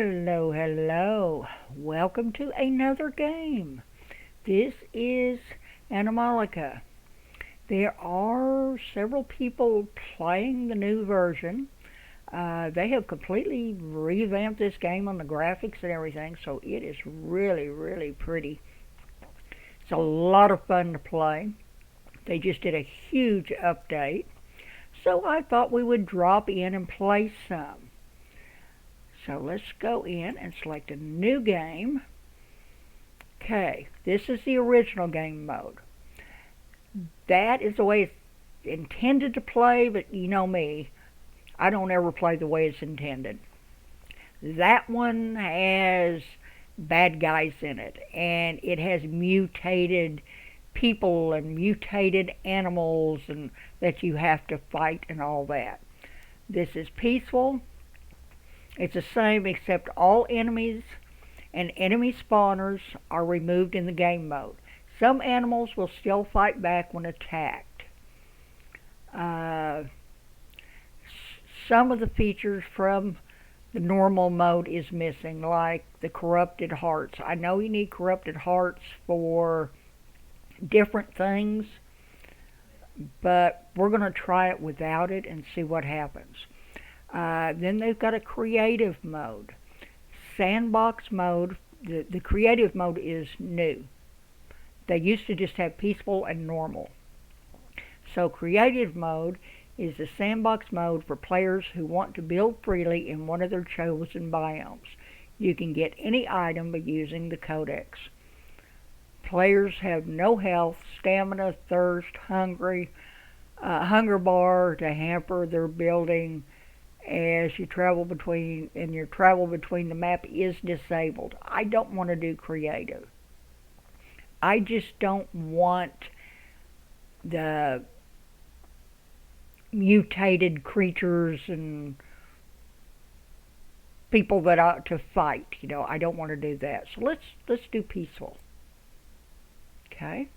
Hello, hello. Welcome to another game. This is Animallica. There are several people playing the new version. They have completely revamped this game on the graphics and everything, so it is really, really pretty. It's a lot of fun to play. They just did a huge update, so I thought we would drop in and play some. So let's go in and select a new game. Okay, this is the original game mode. That is the way it's intended to play, but you know me, I don't ever play the way it's intended. That one has bad guys in it, and it has mutated people and mutated animals and that you have to fight and all that. This is peaceful. It's the same except all enemies and enemy spawners are removed in the game mode. Some animals will still fight back when attacked. Some of the features from the normal mode is missing, like the corrupted hearts. I know you need corrupted hearts for different things, but we're going to try it without it and see what happens. Then they've got a creative mode. Sandbox mode, the creative mode is new. They used to just have peaceful and normal. So creative mode is the sandbox mode for players who want to build freely in one of their chosen biomes. You can get any item by using the codex. Players have no health, stamina, thirst, hunger bar to hamper their building as you travel between, and your travel between the map is disabled. I don't want to do creative. I just don't want the mutated creatures and people that ought to fight. I don't want to do that. So let's do peaceful. Okay.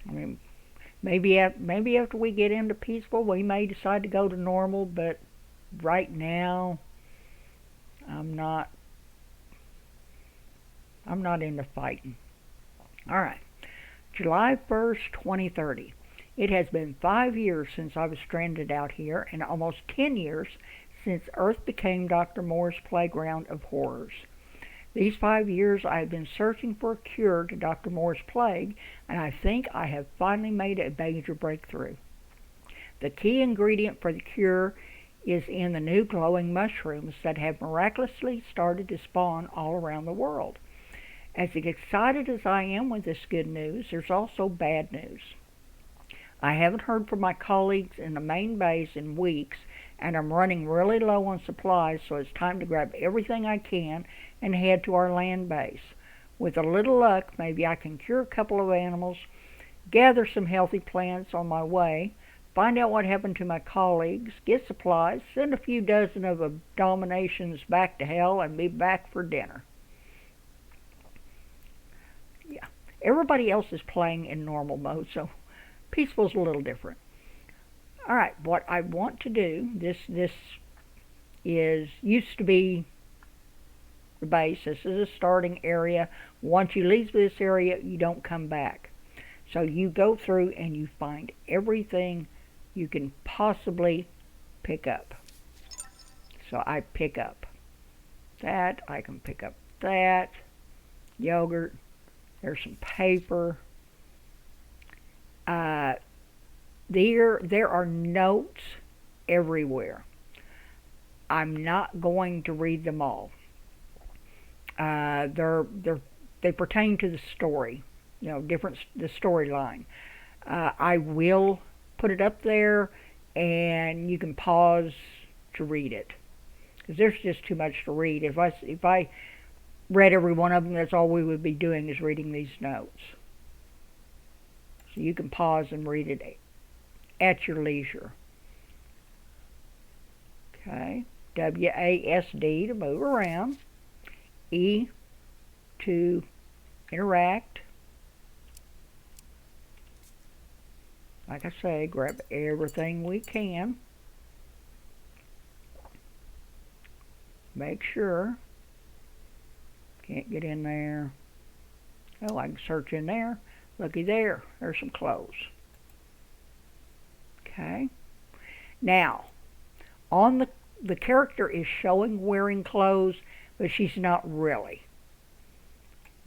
I mean, maybe after we get into peaceful, we may decide to go to normal, but right now, I'm not into fighting. All right, July 1st, 2030. It has been 5 years since I was stranded out here, and almost 10 years since Earth became Dr. Moore's playground of horrors. These 5 years I have been searching for a cure to Dr. Moore's plague, and I think I have finally made a major breakthrough. The key ingredient for the cure is in the new glowing mushrooms that have miraculously started to spawn all around the world. As excited as I am with this good news, there's also bad news. I haven't heard from my colleagues in the main base in weeks, and I'm running really low on supplies, so it's time to grab everything I can and head to our land base. With a little luck, maybe I can cure a couple of animals, gather some healthy plants on my way, find out what happened to my colleagues, get supplies, send a few dozen of abominations back to hell, and be back for dinner. Yeah, everybody else is playing in normal mode, so peaceful's a little different. All right, what I want to do, this is used to be the base. This is a starting area. Once you leave this area, you don't come back. So you go through and you find everything you can possibly pick up. So I pick up that. I can pick up that. Yogurt. There's some paper. There are notes everywhere. I'm not going to read them all. They pertain to the story, the storyline. I will put it up there, and you can pause to read it, because there's just too much to read. If I read every one of them, that's all we would be doing is reading these notes. So you can pause and read it at your leisure. Okay, WASD to move around, E to interact, Like I say, grab everything we can. Make sure. Can't get in there. Oh, I can search in there. Looky there. There's some clothes. Okay. Now, on the character is showing wearing clothes, but she's not really.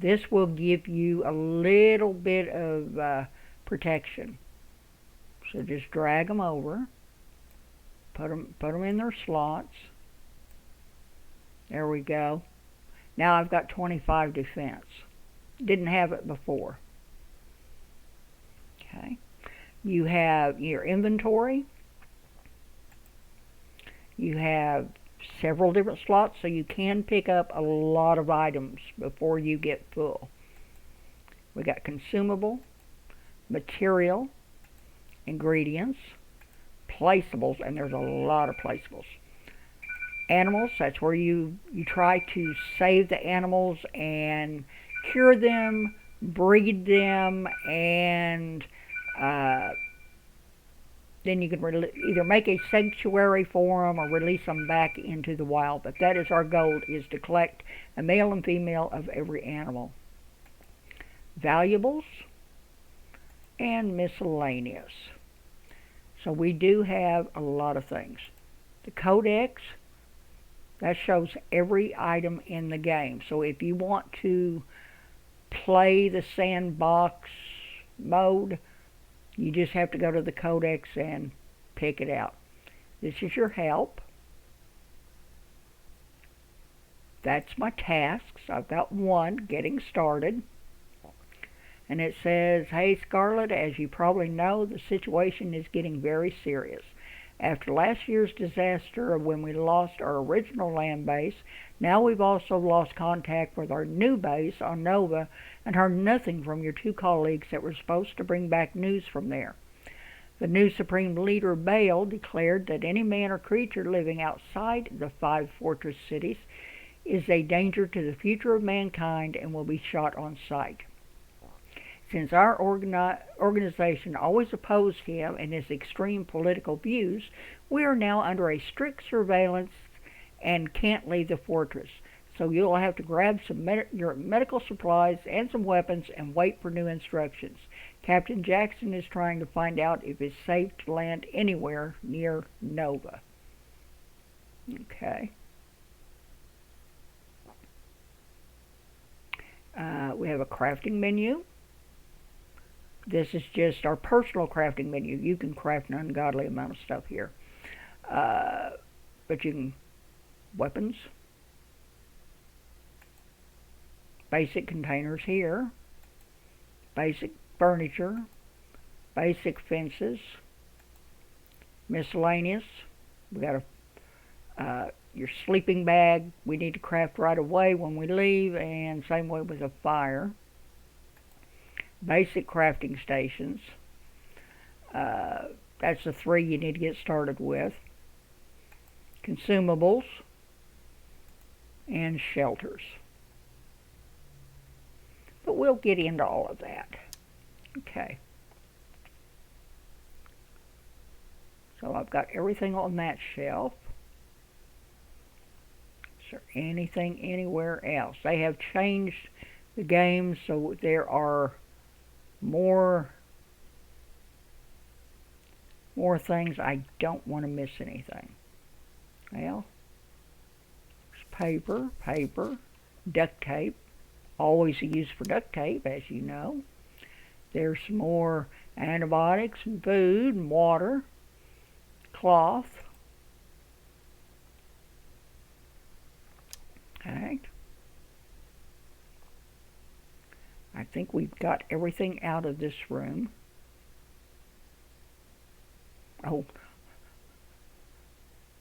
This will give you a little bit of protection. So just drag them over. Put them in their slots. There we go. Now I've got 25 defense. Didn't have it before. Okay. You have your inventory. You have several different slots, so you can pick up a lot of items before you get full. We got consumable, material, ingredients, placeables, and there's a lot of placeables. Animals, that's where you try to save the animals and cure them, breed them, and then you can either make a sanctuary for them or release them back into the wild. But that is our goal, is to collect a male and female of every animal. Valuables and miscellaneous. So we do have a lot of things. The codex, that shows every item in the game. So if you want to play the sandbox mode, you just have to go to the codex and pick it out. This is your help. That's my tasks. I've got one, getting started. And it says, "Hey Scarlet, as you probably know, the situation is getting very serious. After last year's disaster when we lost our original land base, now we've also lost contact with our new base on Nova and heard nothing from your two colleagues that were supposed to bring back news from there. The new Supreme Leader, Baal, declared that any man or creature living outside the 5 fortress cities is a danger to the future of mankind and will be shot on sight. Since our organization always opposed him and his extreme political views, we are now under a strict surveillance and can't leave the fortress. So you'll have to grab your medical supplies and some weapons and wait for new instructions. Captain Jackson is trying to find out if it's safe to land anywhere near Nova." Okay. We have a crafting menu. This is just our personal crafting menu. You can craft an ungodly amount of stuff here. But you can, weapons, basic containers here, basic furniture, basic fences, miscellaneous. We got your sleeping bag we need to craft right away when we leave, and same way with a fire. Basic crafting stations. That's the 3 you need to get started with. Consumables and shelters. But we'll get into all of that. Okay. So I've got everything on that shelf. Is there anything anywhere else? They have changed the game, so there are more things. I don't want to miss anything. Well, paper, duct tape, always a use for duct tape, as you know. There's some more antibiotics and food and water, cloth. Okay. I think we've got everything out of this room. Oh,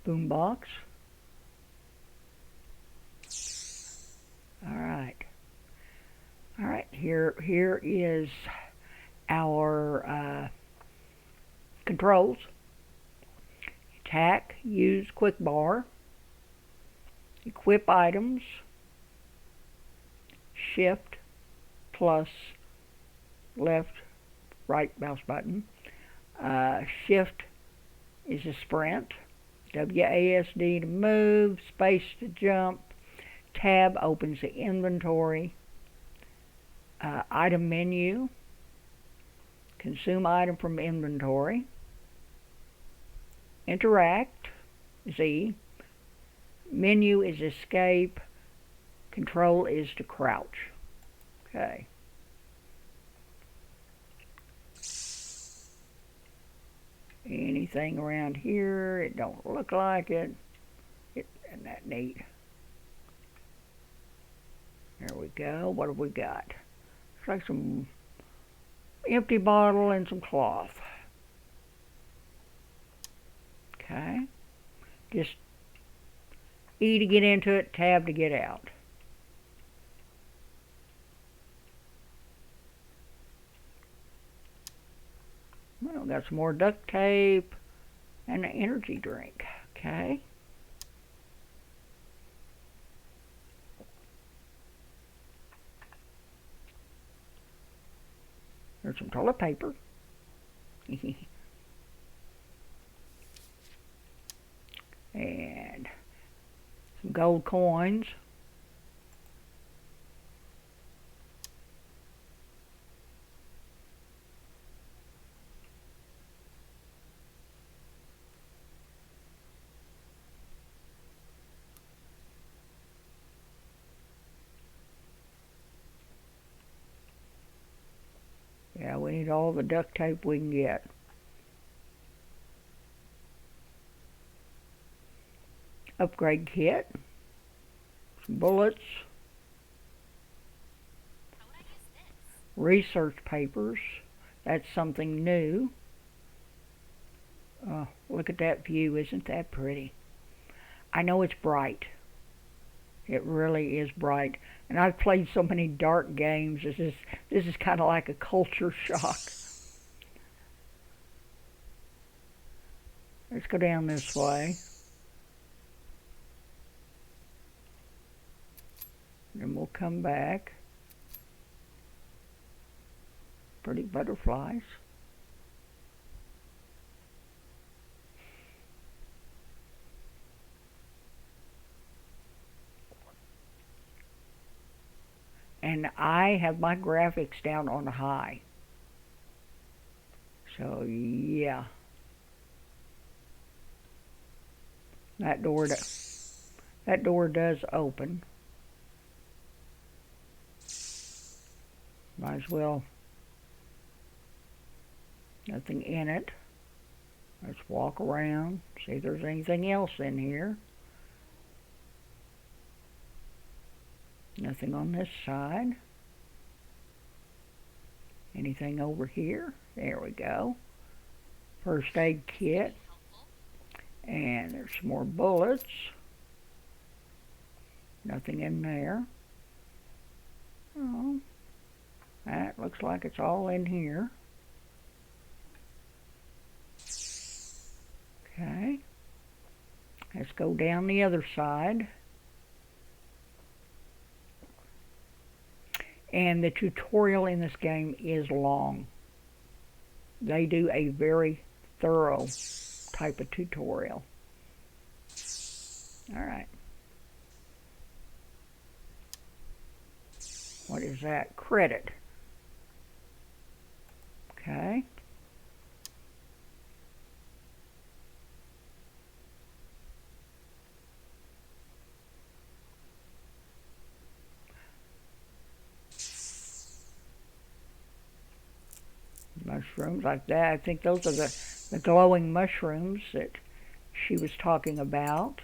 boombox. All right. Here is our controls. Attack, use quick bar, equip items, shift plus left right mouse button, Shift is a sprint. WASD to move. Space to jump. Tab opens the inventory. Item menu. Consume item from inventory. Interact, Z. Menu is escape. Control is to crouch. Okay. Anything around here, it don't look like it. Isn't that neat? There we go. What have we got? Looks like some empty bottle and some cloth. Okay. Just E to get into it, tab to get out. Well, got some more duct tape and an energy drink. Okay. There's some toilet paper. And some gold coins. Yeah, we need all the duct tape we can get. Upgrade kit. Some bullets. Research papers. That's something new. Oh, look at that view. Isn't that pretty? I know it's bright. It really is bright. And I've played so many dark games. This is kind of like a culture shock. Let's go down this way. Then we'll come back. Pretty butterflies. And I have my graphics down on high. So yeah. That door does open. Might as well. Nothing in it. Let's walk around, see if there's anything else in here. Nothing on this side. Anything over here? There we go. First aid kit. And there's some more bullets. Nothing in there. Oh, that looks like it's all in here. Okay. Let's go down the other side. And the tutorial in this game is long. They do a very thorough type of tutorial. Alright. What is that? Credit. Okay. Mushrooms like that. I think those are the glowing mushrooms that she was talking about.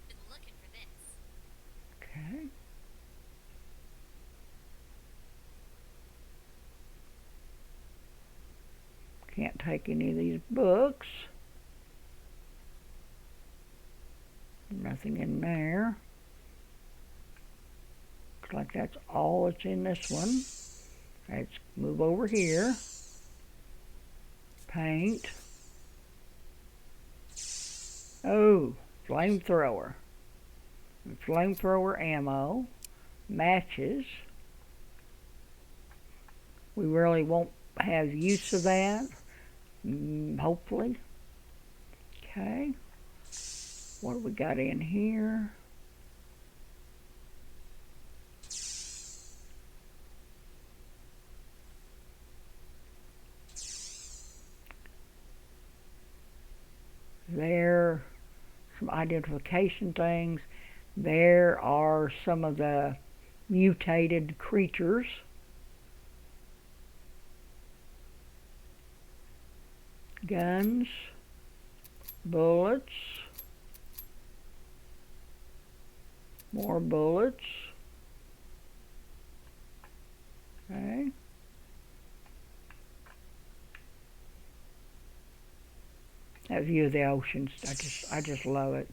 Been looking for this. Okay. Can't take any of these books. Nothing in there. Looks like that's all that's in this one. Let's move over here. Paint. Oh, flamethrower. Flamethrower ammo. Matches. We really won't have use of that, hopefully. Okay, what do we got in here? There, some identification things. There are some of the mutated creatures. Guns, bullets, more bullets. Okay. That view of the oceans, I just love it.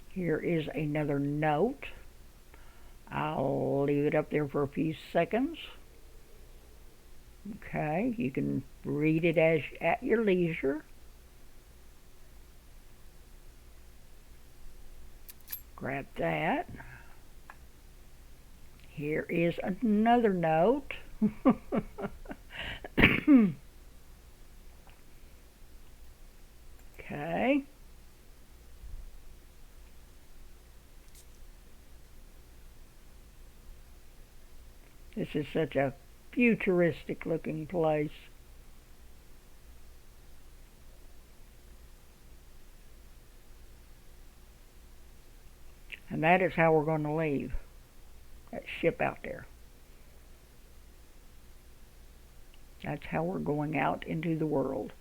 Here is another note. I'll leave it up there for a few seconds. Okay, you can read it at your leisure. Grab that. Here is another note. Okay. This is such a futuristic looking place. And that is how we're going to leave that ship out there. That's how we're going out into the world.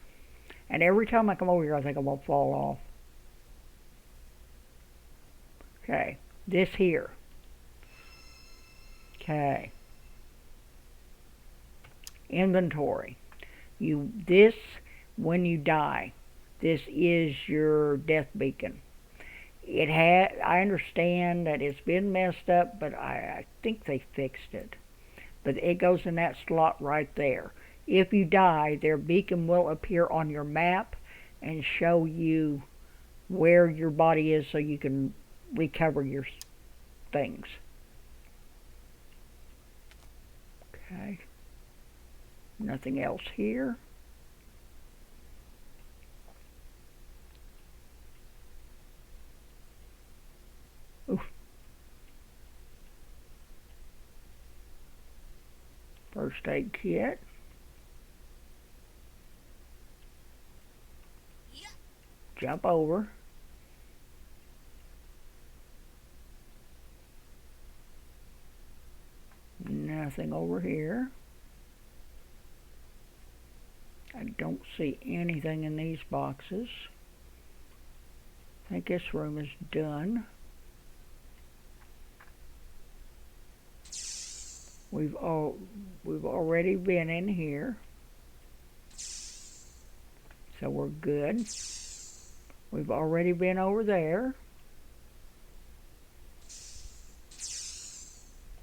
And every time I come over here, I think I'm going to fall off. Okay, this here. Okay. Inventory. This, when you die, this is your death beacon. I understand that it's been messed up, but I think they fixed it. But it goes in that slot right there. If you die, their beacon will appear on your map and show you where your body is so you can recover your things. Okay. Nothing else here. Oof. First aid kit. Jump over. Nothing over here. I don't see anything in these boxes. I think this room is done. We've already been in here, so we're good. We've already been over there.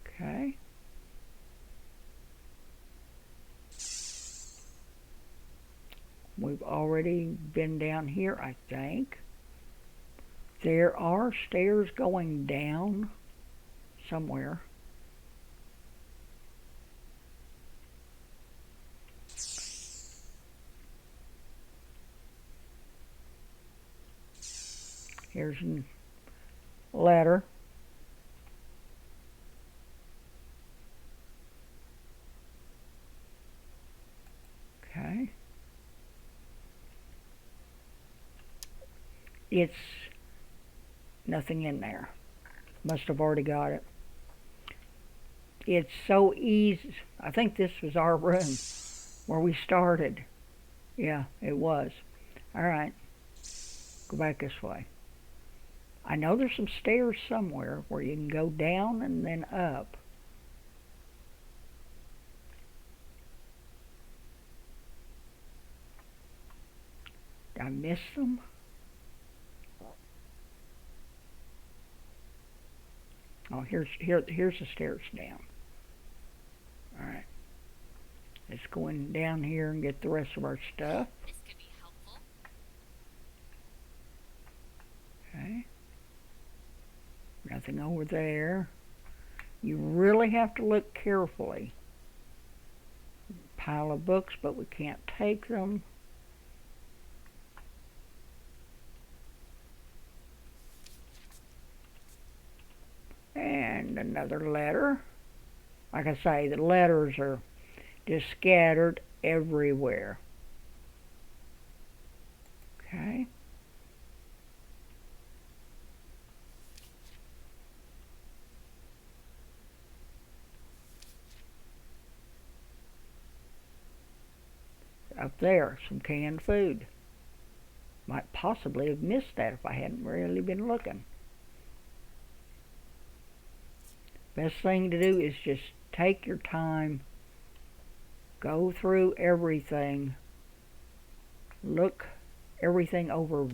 Okay. We've already been down here, I think. There are stairs going down somewhere. Here's a ladder. Okay. It's nothing in there. Must have already got it. It's so easy. I think this was our room where we started. Yeah, it was. All right. Go back this way. I know there's some stairs somewhere where you can go down and then up. Did I miss them? Oh, here's the stairs down. All right. Let's go in down here and get the rest of our stuff. This could be helpful. Okay. Nothing over there. You really have to look carefully. Pile of books, but we can't take them. And another letter. Like I say, the letters are just scattered everywhere. Okay. Up there, some canned food. Might possibly have missed that if I hadn't really been looking. Best thing to do is just take your time, go through everything, look everything over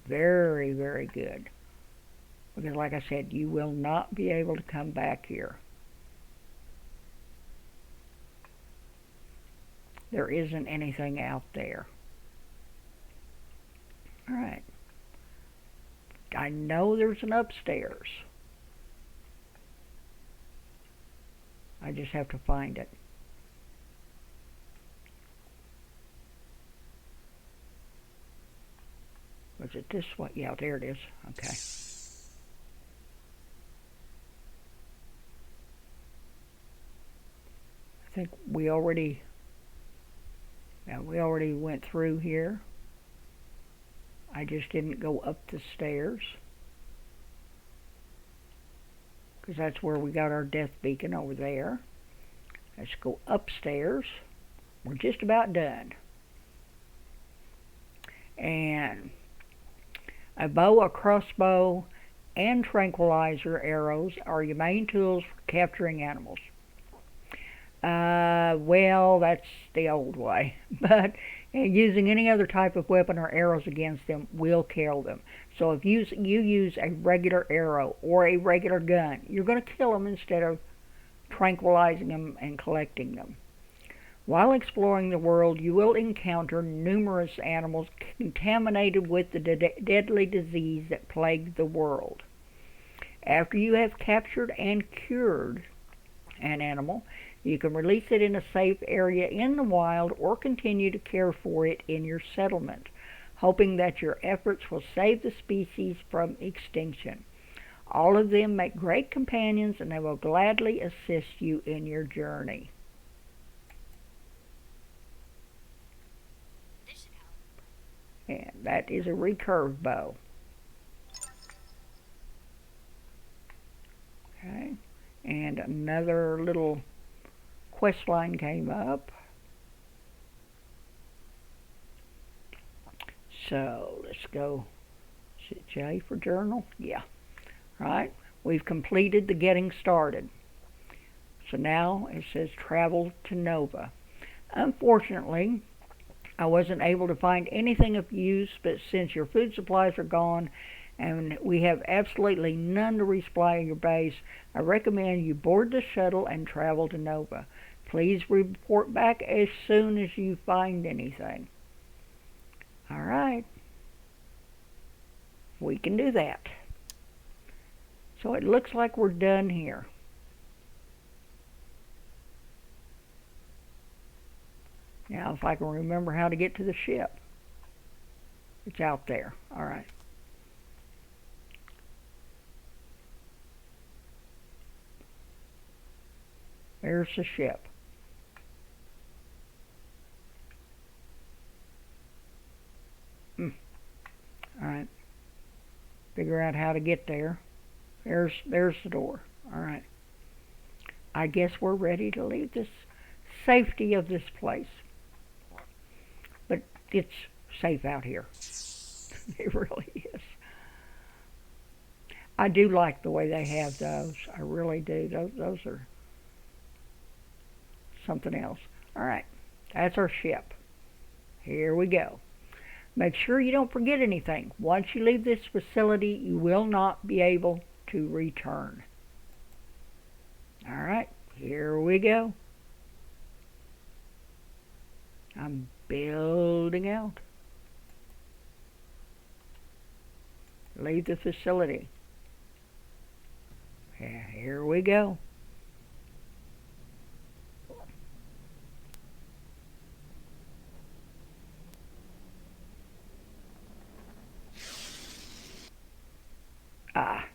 very, very good. Because like I said, you will not be able to come back here. There isn't anything out there. Alright. I know there's an upstairs. I just have to find it. Was it this way? Yeah, there it is. Okay. I think we already went through here. I just didn't go up the stairs, because that's where we got our death beacon, over there. Let's go upstairs. We're just about done. And a bow, a crossbow, and tranquilizer arrows are your main tools for capturing animals. Well, that's the old way. But using any other type of weapon or arrows against them will kill them. So if you use a regular arrow or a regular gun, you're going to kill them instead of tranquilizing them and collecting them. While exploring the world, you will encounter numerous animals contaminated with the deadly disease that plagued the world. After you have captured and cured an animal, you can release it in a safe area in the wild or continue to care for it in your settlement, hoping that your efforts will save the species from extinction. All of them make great companions, and they will gladly assist you in your journey. And that is a recurve bow. Okay, and another little quest line came up. So let's go. Is it J for journal? Yeah. Right. We've completed the getting started. So now it says travel to Nova. Unfortunately, I wasn't able to find anything of use, but since your food supplies are gone and we have absolutely none to resupply your base, I recommend you board the shuttle and travel to Nova. Please report back as soon as you find anything. All right. We can do that. So it looks like we're done here. Now, if I can remember how to get to the ship. It's out there. All right. There's the ship. All right. Figure out how to get there. There's the door. All right. I guess we're ready to leave this safety of this place. But it's safe out here. It really is. I do like the way they have those. I really do. Those are something else. All right. That's our ship. Here we go. Make sure you don't forget anything. Once you leave this facility, you will not be able to return. All right, here we go. I'm building out. Leave the facility. Yeah, here we go.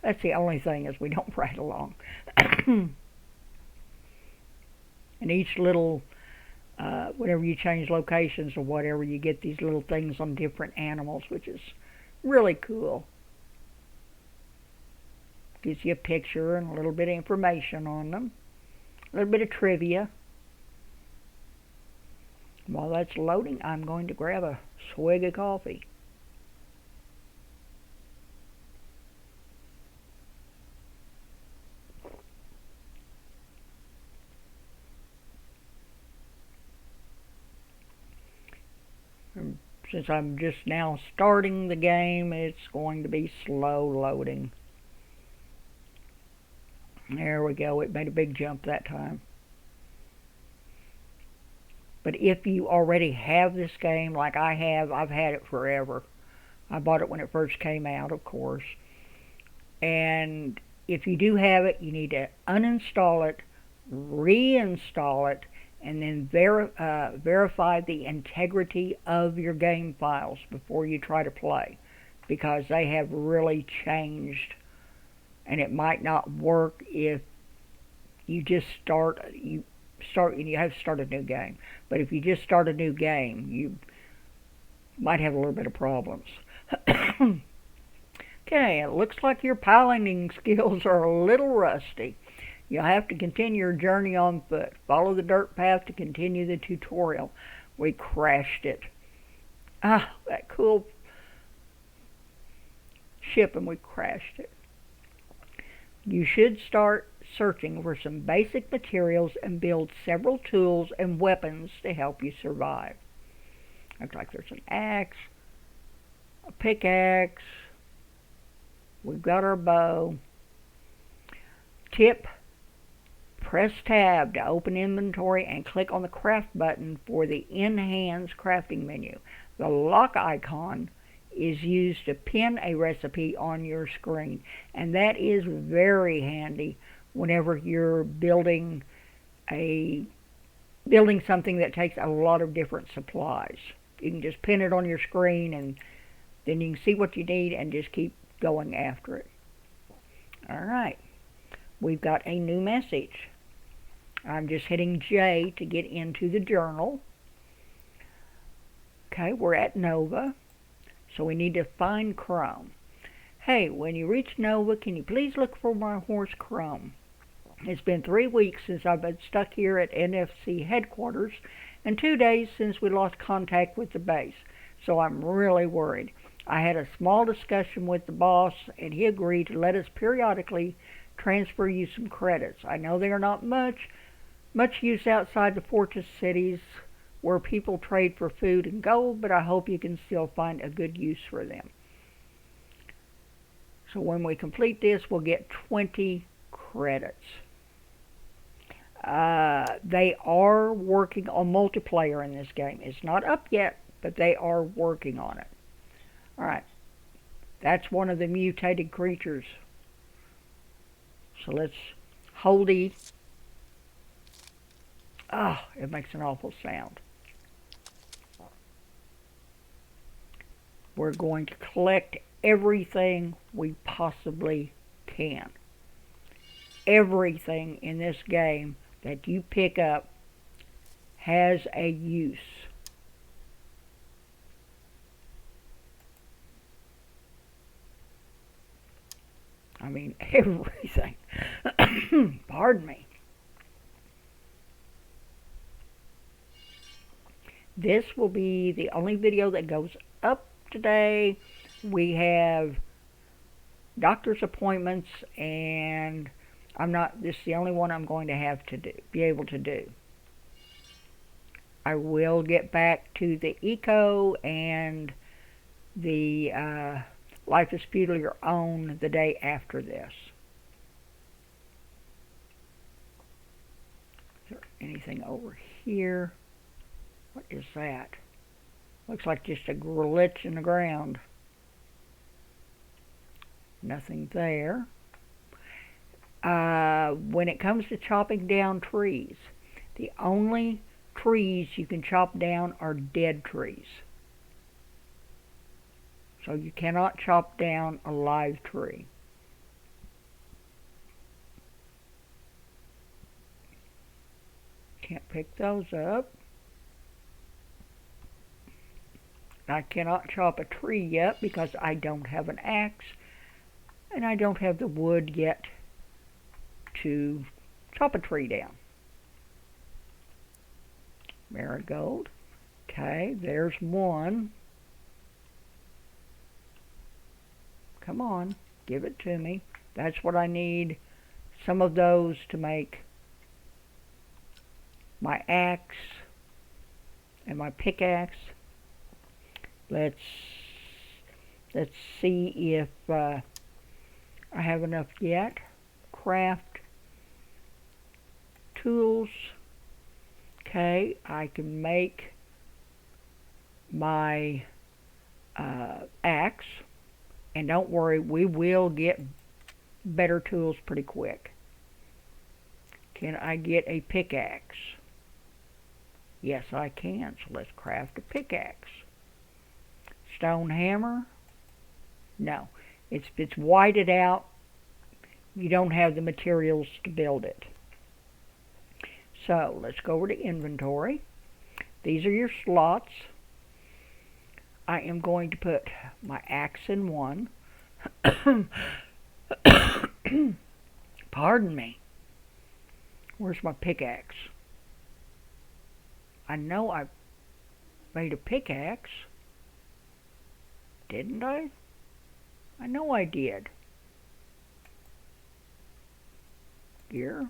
That's the only thing is we don't ride along. And each little, whenever you change locations or whatever, you get these little things on different animals, which is really cool. Gives you a picture and a little bit of information on them, a little bit of trivia. While that's loading, I'm going to grab a swig of coffee. Since I'm just now starting the game, it's going to be slow loading. There we go. It made a big jump that time. But if you already have this game, like I have, I've had it forever. I bought it when it first came out, of course. And if you do have it, you need to uninstall it, reinstall it, and then verify the integrity of your game files before you try to play, because they have really changed, and it might not work if you just start and you have to start a new game. But if you just start a new game, you might have a little bit of problems. Okay, it looks like your piloting skills are a little rusty. You'll have to continue your journey on foot. Follow the dirt path to continue the tutorial. We crashed it. That cool ship, and we crashed it. You should start searching for some basic materials and build several tools and weapons to help you survive. Looks like there's an axe, a pickaxe. We've got our bow. Tip: press tab to open inventory and click on the craft button for the in-hands crafting menu. The lock icon is used to pin a recipe on your screen, and that is very handy whenever you're building something that takes a lot of different supplies. You can just pin it on your screen, and then you can see what you need and just keep going after it. Alright, we've got a new message. I'm just hitting J to get into the journal. Okay, we're at Nova, so we need to find Chrome. Hey, when you reach Nova, can you please look for my horse Chrome? It's been 3 weeks since I've been stuck here at NFC headquarters, and 2 days since we lost contact with the base, so I'm really worried. I had a small discussion with the boss, and he agreed to let us periodically transfer you some credits. I know they are not much use outside the fortress cities where people trade for food and gold, but I hope you can still find a good use for them. So when we complete this, we'll get 20 credits. They are working on multiplayer in this game. It's not up yet, but they are working on it. Alright, that's one of the mutated creatures. So let's hold E. It makes an awful sound. We're going to collect everything we possibly can. Everything in this game that you pick up has a use. I mean, everything. Pardon me. This will be the only video that goes up today. We have doctor's appointments, and this is the only one I'm going to have to be able to do. I will get back to the eco and the Life is Feudal Your Own the day after this. Is there anything over here? What is that? Looks like just a glitch in the ground. Nothing there. When it comes to chopping down trees, the only trees you can chop down are dead trees. So you cannot chop down a live tree. Can't pick those up. I cannot chop a tree yet because I don't have an axe and I don't have the wood yet to chop a tree down. Marigold. Okay, there's one. Come on, give it to me. That's what I need. Some of those to make my axe and my pickaxe. Let's see if I have enough yet. Craft tools. Okay, I can make my axe, and don't worry, we will get better tools pretty quick. Can I get a pickaxe? Yes, I can. So let's craft a pickaxe. Stone hammer? No, it's whited out. You don't have the materials to build it. So let's go over to inventory. These are your slots. I am going to put my axe in one. Pardon me. Where's my pickaxe? I know I made a pickaxe. Didn't I? I know I did. Here,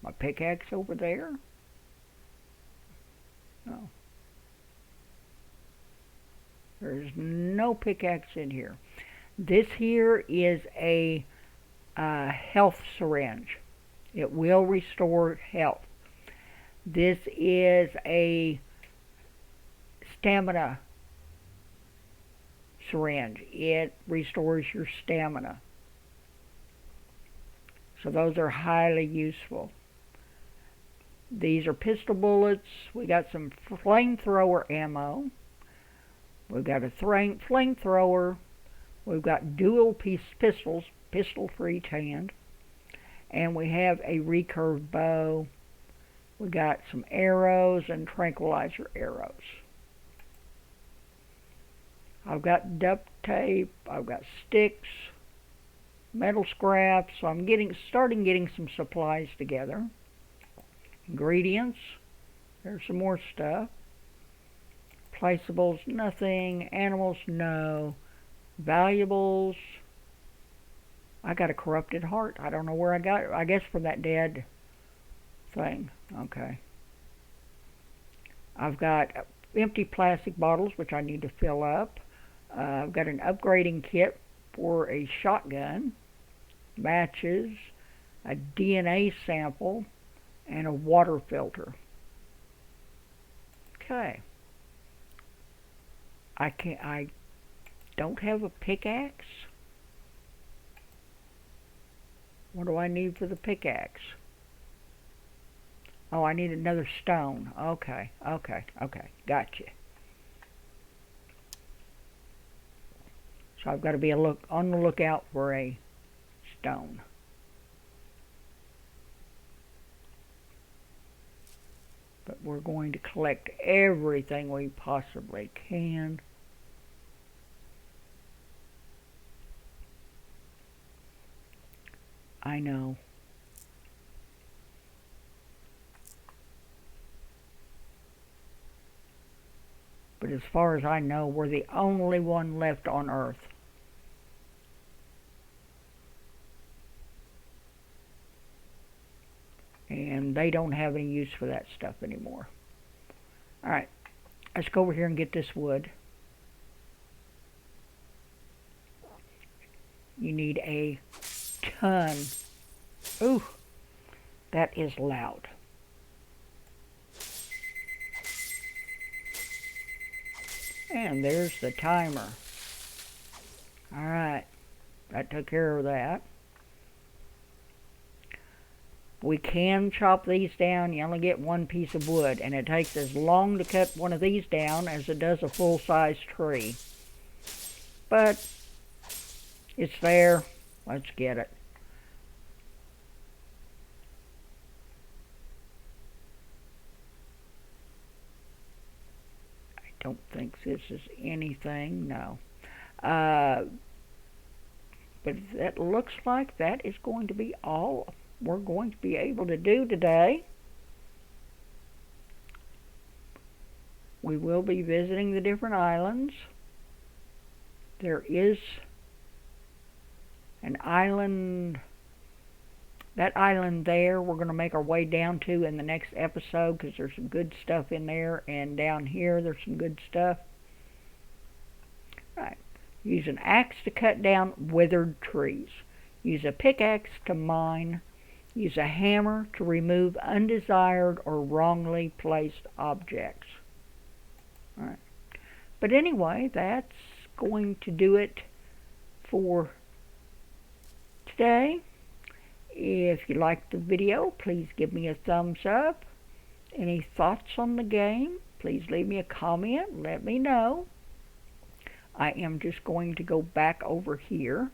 my pickaxe over there. Oh. There's no pickaxe in here. This here is a health syringe. It will restore health. This is a stamina syringe. It restores your stamina. So those are highly useful. These are pistol bullets. We got some flamethrower ammo. We've got a flamethrower. We've got dual pistols, pistol for each hand. And we have a recurve bow. We got some arrows and tranquilizer arrows. I've got duct tape. I've got sticks, metal scraps. So I'm starting getting some supplies together. Ingredients. There's some more stuff. Placeables, nothing. Animals, no. Valuables. I got a corrupted heart. I don't know where I got it. I guess from that dead thing. Okay. I've got empty plastic bottles, which I need to fill up. I've got an upgrading kit for a shotgun, matches, a DNA sample, and a water filter. Okay. I don't have a pickaxe. What do I need for the pickaxe? Oh, I need another stone. Okay. Gotcha. So I've got to be on the lookout for a stone. But we're going to collect everything we possibly can. I know. But as far as I know, we're the only one left on Earth. And they don't have any use for that stuff anymore. Alright, let's go over here and get this wood. You need a ton. Ooh, that is loud. And there's the timer. Alright, that took care of that. We can chop these down. You only get one piece of wood, and it takes as long to cut one of these down as it does a full-size tree. But it's there. Let's get it. I don't think this is anything. No. But that looks like that is going to be all we're going to be able to do today. We will be visiting the different islands. There is an island, that island there we're going to make our way down to in the next episode, because there's some good stuff in there, and down here there's some good stuff. Right. Use an axe to cut down withered trees. Use a pickaxe to mine. Use a hammer to remove undesired or wrongly placed objects. All right. But anyway, that's going to do it for today. If you liked the video, please give me a thumbs up. Any thoughts on the game, please leave me a comment. Let me know. I am just going to go back over here,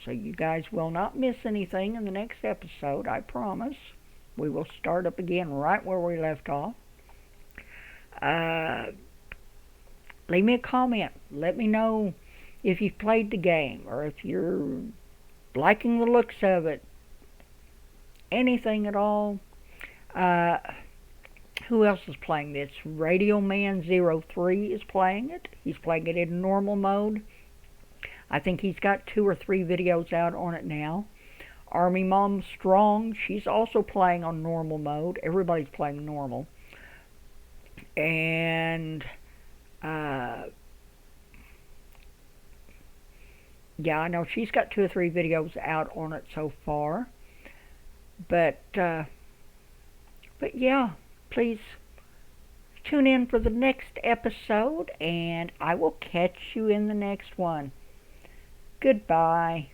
so you guys will not miss anything in the next episode, I promise. We will start up again right where we left off. Leave me a comment. Let me know if you've played the game, or if you're liking the looks of it. Anything at all. Who else is playing this? RadioMan03 is playing it. He's playing it in normal mode. I think he's got 2 or 3 videos out on it now. Army Mom Strong, she's also playing on normal mode. Everybody's playing normal. And yeah, I know she's got 2 or 3 videos out on it so far. But yeah, please tune in for the next episode, and I will catch you in the next one. Goodbye.